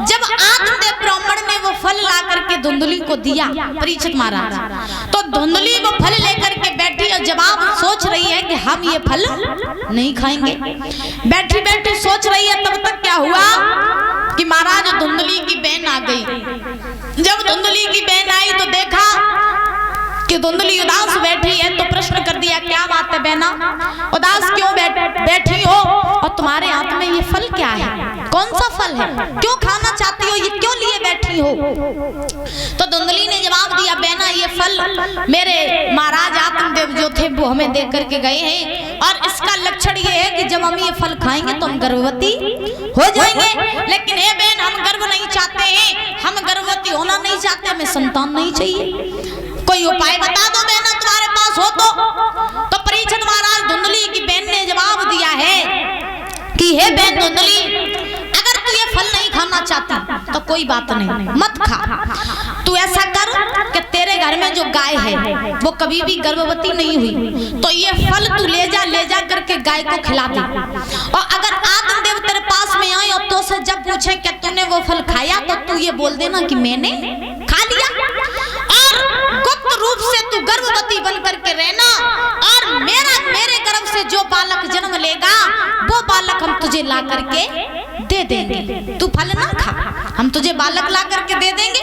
जब आत्मदेव ब्राह्मण ने वो फल ला करके धुंधली को दिया परीक्षित महाराज, तो धुंधली वो फल लेकर के बैठी और जवाब सोच रही है कि हम ये फल नहीं खाएंगे। बैठी बैठी सोच रही है, तब तक क्या हुआ कि महाराज धुंधली की बहन आ गई। जब धुंधली की बहन आई तो देखा कि धुंधली उदास बैठी है, तो प्रश्न कर दिया, क्या बात है बहना, उदास क्यों बैठी हो और तुम्हारे हाथ में ये फल क्या है, कौन सा फल है, क्यों खाना चाहती हो, ये क्यों लिए बैठी हो। तो धुंधली ने जवाब दिया, बहना ये फल मेरे महाराज आत्मदेव जो थे वो हमें दे करके गए हैं, और इसका लक्षण ये है कि जब हम ये फल खाएंगे तो हम गर्भवती हो जाएंगे। लेकिन हे बहन, हम गर्भ नहीं चाहते हैं, हम गर्भवती होना नहीं चाहते, हमें संतान नहीं चाहिए, कोई उपाय बता दो बहना तुम्हारे पास हो तो परीक्षित महाराज धुंधली की बहन ने जवाब दिया है कि हे बहन धुंधली, अगर तू ये फल नहीं खाना चाहती तो कोई बात नहीं, मत खा। तू ऐसा कर कि तेरे घर में जो गाय है वो कभी भी गर्भवती नहीं हुई, तो ये फल तू ले जा करके गाय को खिला दे। और अगर आत्मदेव तेरे पास में आए और तो से जब पूछे कि तूने वो फल खाया, तो तू ये बोल देना कि मैंने खा लिया, और गुप्त रूप से तू गर्भवती बन करके रहना, और मेरे गर्भ से जो बालक जन्म लेगा वो बालक हम तुझे ला करके दे देंगे। तू फल ना खा, हम तुझे बालक ला करके दे देंगे।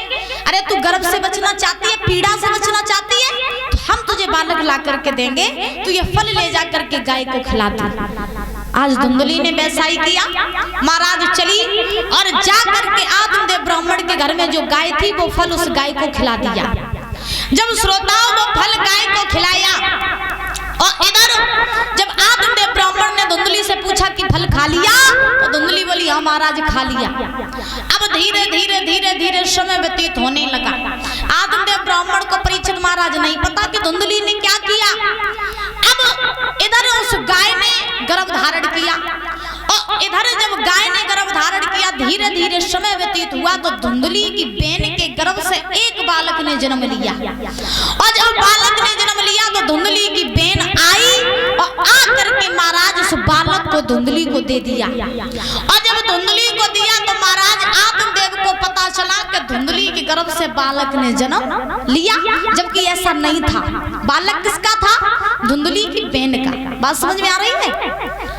अरे तू गर्भ से बचना चाहती है, पीड़ा से बचना चाहती है, तो हम तुझे बालक ला करके देंगे, तू ये फल ले जा करके गाय को खिला दे। आज धुंधली ने वैसा ही किया। महाराज चली और जा करके आत्मदेव ब्राह्मण के घर में जो गाय थी वो फल उस गाय को खिला दिया। जब श्रोताओं वो फल गाय को खिलाया, और इधर जब आत्मदेव ब्राह्मण ने धुंधली से पूछा कि फल खा लिया, तो धुंधली बोली हाँ महाराज खा लिया। अब धीरे धीरे धीरे धीरे समय व्यतीत होने लगा। आत्मदेव ब्राह्मण को परीक्षित महाराज नहीं पता कि धुंधली ने क्या किया। अब इधर उस गाय ने गर्भ धारण किया, और इधर जब गाय ने गर्भ धारण किया, धीरे धीरे समय व्यतीत हुआ, तो धुंधली की बहन के गर्भ से एक बालक ने जन्म लिया। और जब बालक ने जन्म लिया तो धुंधली की बहन आई और आकर के महाराज उस बालक को धुंधली को दे दिया। और जब धुंधली को दिया तो महाराज आत्मदेव को पता चला कि धुंधली के गर्भ से बालक ने जन्म लिया, जबकि ऐसा नहीं था। बालक किसका था? धुंधली की बहन का। बात समझ में आ रही है?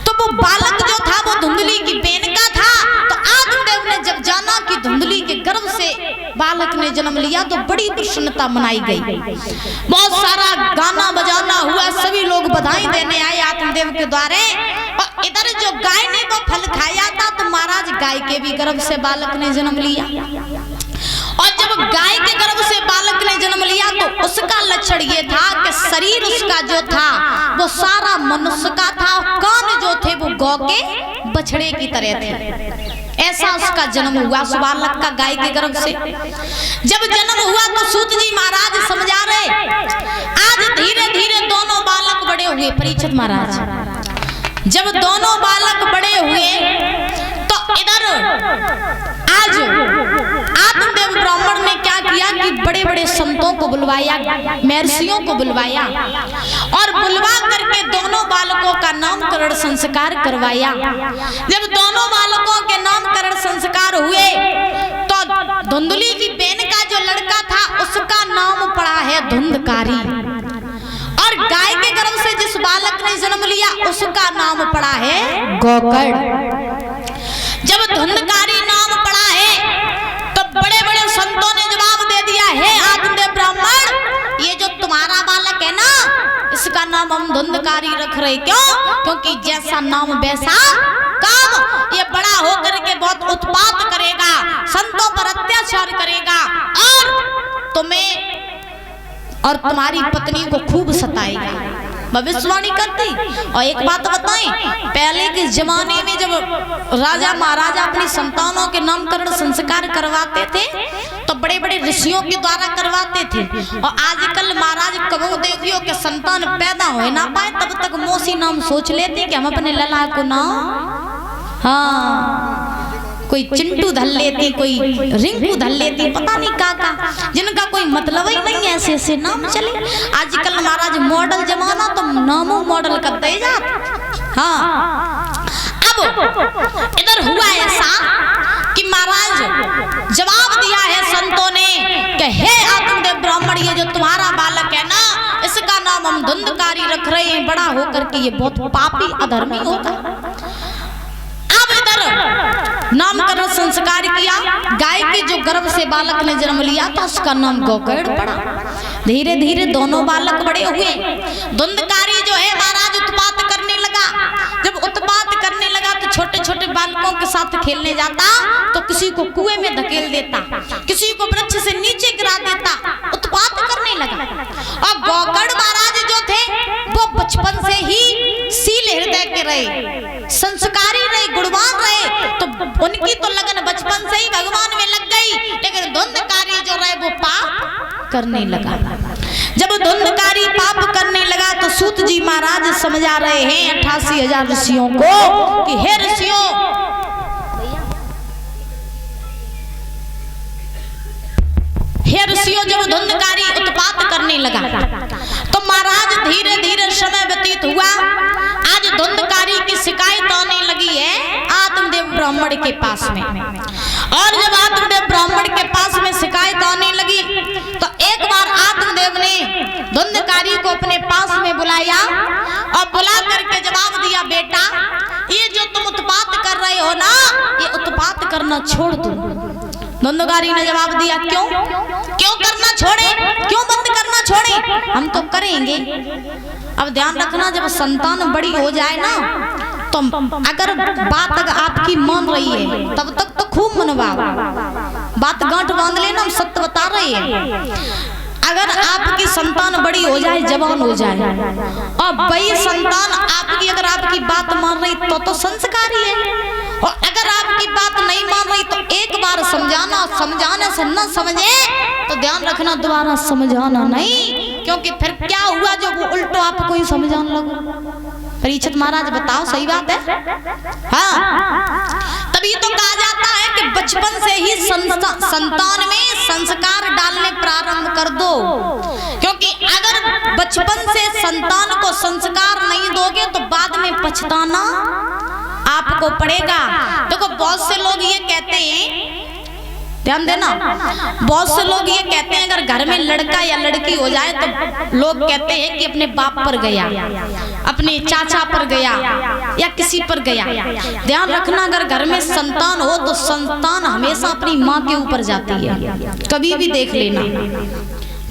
तो वो बालक जो था वो धुंधली की बहन का था। तो आत्मदेव ने जब जाना कि धुंधली के गर्भ से बालक ने जन्म लिया, तो बड़ी प्रसन्नता मनाई गई, बहुत सारा गाना बजाना हुआ, सभी लोग बधाई देने आए आत्मदेव के द्वारे। और इधर जो गाय ने वो फल खाया था, तो महाराज गाय के भी गर्भ से बालक ने जन्म लिया। और जब गाय के गर्भ से बालक ने जन्म लिया, तो उसका लक्षण ये था कि शरीर उसका जो था वो सारा मनुष्य का था, कान जो थे वो गौ के बछड़े की तरह थे। ऐसा उसका जन्म हुआ उस बालक का गाय के गर्भ से। जब जन्म हुआ तो सूत जी महाराज समझा रहे, आज धीरे धीरे दोनों बालक बड़े हुए। परीक्षित महाराज जब दोनों बालक बड़े हुए, तो इधर आज आत्मदेव ब्राह्मण ने क्या किया कि बड़े बड़े संतों को बुलवाया, महर्षियों को बुलवाया, और बुलवा करके दोनों बालकों का नामकरण संस्कार करवाया। जब दोनों बालकों के नामकरण संस्कार हुए, तो धुंधली की बहन का जो लड़का था उसका नाम पड़ा है धुंधकारी, और गाय के गर्भ से जिस बालक ने जन्म लिया उसका नाम पड़ा है गोकर्ण। जब धुंधकारी नाम पड़ा है, तो बड़े बड़े संतों ने जवाब दे दिया, हे आत्मदेव ब्राह्मण, ये जो तुम्हारा बालक है ना, इसका नाम हम धुंधकारी रख रहे। क्यों? क्योंकि जैसा नाम वैसा काम, ये बड़ा होकर के बहुत उत्पात करेगा, संतों पर अत्याचार करेगा, और तुम्हें और तुम्हारी पत्नी को खूब सताएगा। भविष्यवाणी करती। और एक बात बताएं, पहले के जमाने में जब राजा महाराजा अपनी संतानों के नामकरण संस्कार करवाते थे, तो बड़े बड़े ऋषियों के द्वारा करवाते थे। और आजकल महाराज कबू देखियो के संतान पैदा हो ना पाए, तब तक मौसी नाम सोच लेते कि हम अपने लला को नाम, हाँ, कोई चिंटू धल लेती, कोई रिंकू धल लेती, पता नहीं का जिनका कोई मतलब ही नहीं, ऐसे ऐसे नाम चले। आजकल महाराज मॉडल जमाना, तो नामों मॉडल करते जाते। हाँ, अब इधर हुआ ऐसा कि महाराज धुंधकारी रख रहे हैं, बड़ा होकर के ये बहुत पापी अधर्मी होगा। अब इधर नामकरण संस्कार किया, गाय के जो गर्भ से बालक ने जन्म लिया था उसका नाम गोकर्ण पड़ा। धीरे धीरे दोनों बालक बड़े हुए। धुंधकारी जो है महाराज उत्पात करने लगा। जब उत्पात करने लगा तो छोटे छोटे बालकों के साथ खेलने जाता तो किसी को कुएं में धकेल देता, किसी को वृक्ष से नीचे गिरा देता, उत्पात करने लगा। और गोकर्ण महाराज जो थे वो बचपन से ही सील हृदय के रहे, संस्कारी रहे, गुणवान रहे, तो उनकी तो लगन बचपन से ही भगवान में लग गई। लेकिन धुंधकारी जो रहे वो पाप करने लगा। जब धुंधकारी पाप करने लगा तो सूत जी महाराज समझा रहे हैं 88,000 ऋषियों को कि हे ऋषियों, हे ऋषियों, जब धुंधकारी उत्पात करने लगा तो महाराज धीरे धीरे समय व्यतीत हुआ। आज धुंधकारी की शिकायत आने लगी है आत्मदेव ब्राह्मण के पास में। और जब आत्मदेव ब्राह्मण के पास में शिकायत आने लगी तो एक बार आत्मदेव ने धुंधकारी को अपने पास में बुलाया और बुला करके जवाब दिया, बेटा ये जो तुम उत्पात कर रहे हो ना, ये उत्पात करना छोड़ दो। धुंधकारी ने जवाब दिया, क्यों करना छोड़े, क्यों बंद करना छोड़े? हम तो करेंगे। अब ध्यान रखना, जब संतान बड़ी हो जाए ना तो अगर बात अगर आपकी मान रही है तब तक तो खूब मनवाओ, बात गांठ बांध लेना, हम सत्य बता रहे हैं। अगर आपकी संतान बड़ी हो जाए, जवान हो जाए और वही संतान आपकी अगर आपकी बात मान रही तो संस्कारी है। और अगर आपकी बात नहीं मान रही तो एक बार समझाना, समझाने से न समझे तो ध्यान रखना दोबारा समझाना नहीं, क्योंकि फिर क्या हुआ जो वो उल्टो आपको ही समझाने लगो। परीक्षित महाराज बताओ, सही बात है? हाँ, तभी तो कहा जाता है कि बचपन से ही संतान में संस्कार डालने प्रारंभ कर दो, क्योंकि अगर बचपन से संतान को संस्कार नहीं दोगे तो बाद में पछताना आपको पड़ेगा। देखो बहुत से लोग ये कहते हैं, ध्यान देना, बहुत से लोग ये कहते हैं अगर घर में लड़का या लड़की हो जाए तो लोग कहते हैं कि अपने बाप पर गया, अपने चाचा पर गया या किसी पर गया। ध्यान रखना, अगर घर में संतान हो तो संतान हमेशा अपनी माँ के ऊपर जाती है। कभी भी देख लेना,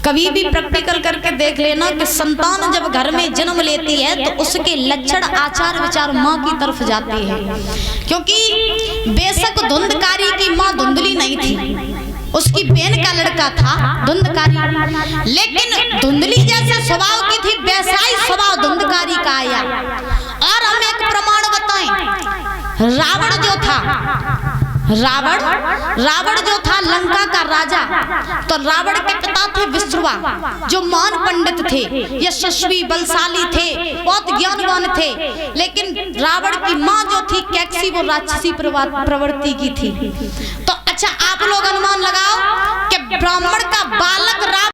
कभी भी प्रैक्टिकल करके देख लेना कि संतान जब घर में जन्म लेती है तो उसके लक्षण, आचार विचार माँ की तरफ जाते हैं। क्योंकि बेशक धुंधकारी की माँ धुंधली नहीं थी, उसकी बहन का लड़का था धुंधकारी, लेकिन धुंधली जैसे स्वभाव की थी वैसा ही स्वभाव धुंधकारी का आया। और हम एक प्रमाण बताएं, रावण जो था, रावण जो था लंका का राजा, तो रावण के पिता थे विश्रुवा, जो महान पंडित थे, यशस्वी बलशाली थे, बहुत ज्ञानवान थे। लेकिन रावण की माँ जो थी कैकसी, वो राक्षसी प्रवृत्ति की थी। तो अच्छा आप लोग अनुमान लगाओ कि ब्राह्मण का बालक